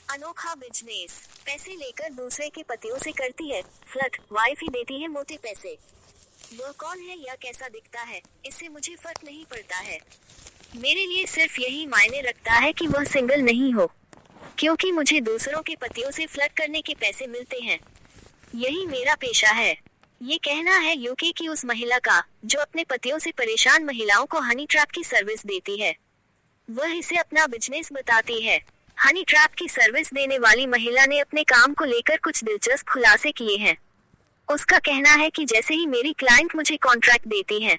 अनोखा बिजनेस। पैसे लेकर दूसरे के पतियों से करती है फ्लर्ट, वाइफ ही देती है मोटे पैसे। वह कौन है या कैसा दिखता है, इससे मुझे फर्क नहीं पड़ता है। मेरे लिए सिर्फ यही मायने रखता है कि वह सिंगल नहीं हो, क्योंकि मुझे दूसरों के पतियों से फ्लर्ट करने के पैसे मिलते हैं। यही मेरा पेशा है। ये कहना है यूके की उस महिला का जो अपने पतियों से परेशान महिलाओं को हनी ट्रैप की सर्विस देती है। वह इसे अपना बिजनेस बताती है। हनी ट्रैप की सर्विस देने वाली महिला ने अपने काम को लेकर कुछ दिलचस्प खुलासे किए हैं। उसका कहना है कि जैसे ही मेरी क्लाइंट मुझे कॉन्ट्रैक्ट देती है,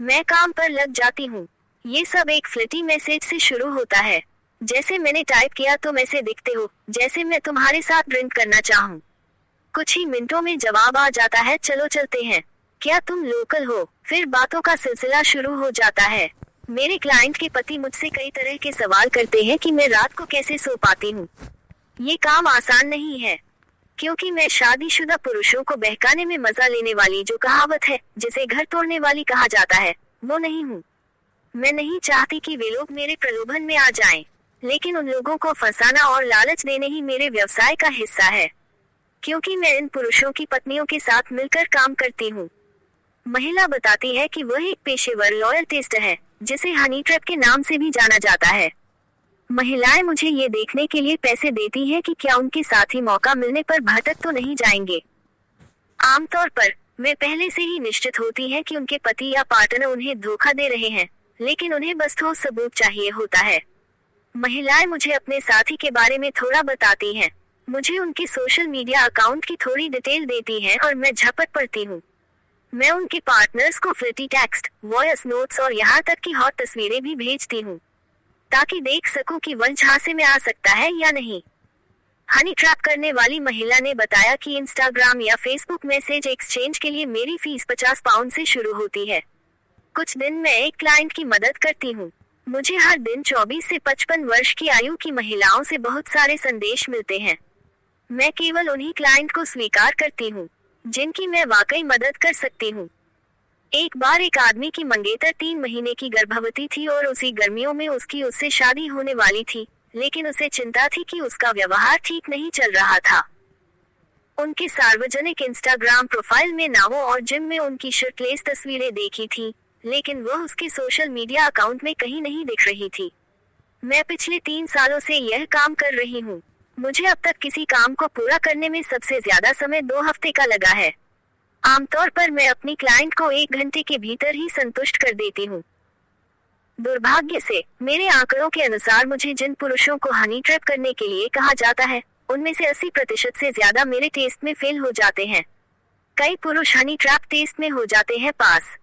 मैं काम पर लग जाती हूँ। ये सब एक फ्लिटी मैसेज से शुरू होता है, जैसे मैंने टाइप किया तुम ऐसे दिखते हो जैसे मैं तुम्हारे साथ ड्रिंक करना चाहूँ। कुछ ही मिनटों में जवाब आ जाता है, चलो चलते हैं, क्या तुम लोकल हो। फिर बातों का सिलसिला शुरू हो जाता है। मेरे क्लाइंट के पति मुझसे कई तरह के सवाल करते हैं कि मैं रात को कैसे सो पाती हूँ। ये काम आसान नहीं है, क्योंकि मैं शादीशुदा पुरुषों को बहकाने में मजा लेने वाली जो कहावत है जिसे घर तोड़ने वाली कहा जाता है, वो नहीं हूँ। मैं नहीं चाहती कि वे लोग मेरे प्रलोभन में आ जाएं, लेकिन उन लोगों को फंसाना और लालच देने ही मेरे व्यवसाय का हिस्सा है, क्योंकि मैं इन पुरुषों की पत्नियों के साथ मिलकर काम करती हूँ। महिला बताती है कि वह एक पेशेवर लॉयल टेस्टर है, जिसे हनी ट्रैप के नाम से भी जाना जाता है। महिलाएं मुझे ये देखने के लिए पैसे देती हैं कि क्या उनके साथी मौका मिलने पर भटक तो नहीं जाएंगे। आमतौर पर वे पहले से ही निश्चित होती हैं कि उनके पति या पार्टनर उन्हें धोखा दे रहे हैं, लेकिन उन्हें बस ठोस सबूत चाहिए होता है। महिलाएं मुझे अपने साथी के बारे में थोड़ा बताती हैं, मुझे उनके सोशल मीडिया अकाउंट की थोड़ी डिटेल देती हैं और मैं झपट पड़ती हूँ। मैं उनके पार्टनर्स को फ्लिटी टेक्स्ट, वॉइस नोट्स और यहाँ तक कि हॉट तस्वीरें भी भेजती हूँ, ताकि देख सकूं कि वह झांसे में आ सकता है या नहीं। हनी ट्रैप करने वाली महिला ने बताया कि इंस्टाग्राम या फेसबुक मैसेज एक्सचेंज के लिए मेरी फीस 50 पाउंड से शुरू होती है। कुछ दिन मैं एक क्लाइंट की मदद करती हूँ। मुझे हर दिन 24 से 55 वर्ष की आयु की महिलाओं से बहुत सारे संदेश मिलते हैं। मैं केवल उन्हीं क्लाइंट को स्वीकार करती हूँ जिनकी मैं वाकई मदद कर सकती हूँ। एक बार एक आदमी की मंगेतर 3 महीने की गर्भवती थी और उसी गर्मियों में उससे शादी होने वाली थी, लेकिन उसे चिंता थी कि उसका व्यवहार ठीक नहीं चल रहा था। उनके सार्वजनिक इंस्टाग्राम प्रोफाइल में नावों और जिम में उनकी शर्टलेस तस्वीरें देखी थी, लेकिन वह उसके सोशल मीडिया अकाउंट में कहीं नहीं दिख रही थी। मैं पिछले 3 सालों से यह काम कर रही हूँ। मुझे अब तक किसी काम को पूरा करने में सबसे ज्यादा समय 2 हफ्ते का लगा है। आमतौर पर मैं अपनी क्लाइंट को 1 घंटे के भीतर ही संतुष्ट कर देती हूँ। दुर्भाग्य से मेरे आंकड़ों के अनुसार मुझे जिन पुरुषों को हनी ट्रैप करने के लिए कहा जाता है, उनमें से 80% से ज्यादा मेरे टेस्ट में फेल हो जाते हैं। कई पुरुष हनी ट्रैप टेस्ट में हो जाते हैं पास।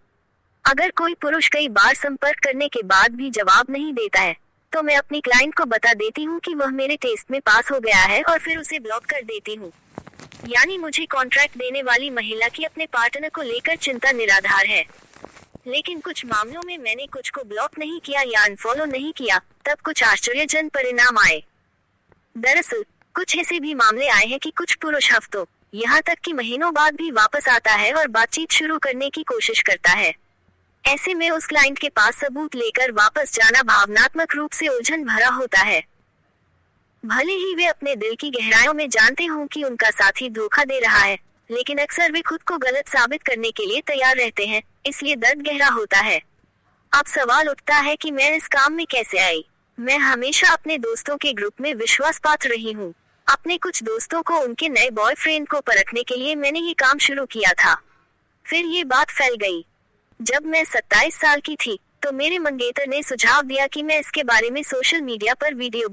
अगर कोई पुरुष कई बार संपर्क करने के बाद भी जवाब नहीं देता है, तो मैं अपनी क्लाइंट को बता देती हूँ कि वह मेरे टेस्ट में पास हो गया है और फिर उसे ब्लॉक कर देती हूँ। यानी मुझे कॉन्ट्रैक्ट देने वाली महिला की अपने पार्टनर को लेकर चिंता निराधार है। लेकिन कुछ मामलों में मैंने कुछ को ब्लॉक नहीं किया या अनफॉलो नहीं किया, तब कुछ आश्चर्यजनक परिणाम आए। दरअसल कुछ ऐसे भी मामले आए हैं कि कुछ पुरुष हफ्तों, यहाँ तक कि महीनों बाद भी वापस आता है और बातचीत शुरू करने की कोशिश करता है। ऐसे में उस क्लाइंट के पास सबूत लेकर वापस जाना भावनात्मक रूप से उलझन भरा होता है। भले ही वे अपने दिल की गहराइयों में जानते हों कि उनका साथी धोखा दे रहा है, लेकिन अक्सर वे खुद को गलत साबित करने के लिए तैयार रहते हैं, इसलिए दर्द गहरा होता है। अब सवाल उठता है कि मैं इस काम में कैसे आई। मैं हमेशा अपने दोस्तों के ग्रुप में विश्वास पात्र रही हूँ। अपने कुछ दोस्तों को उनके नए बॉयफ्रेंड को परखने के लिए मैंने ये काम शुरू किया था। फिर ये बात फैल गई। जब मैं 27 साल की थी, तो मेरे मंगेतर ने सुझाव दिया कि मैं इसके बारे में सोशल मीडिया पर वीडियो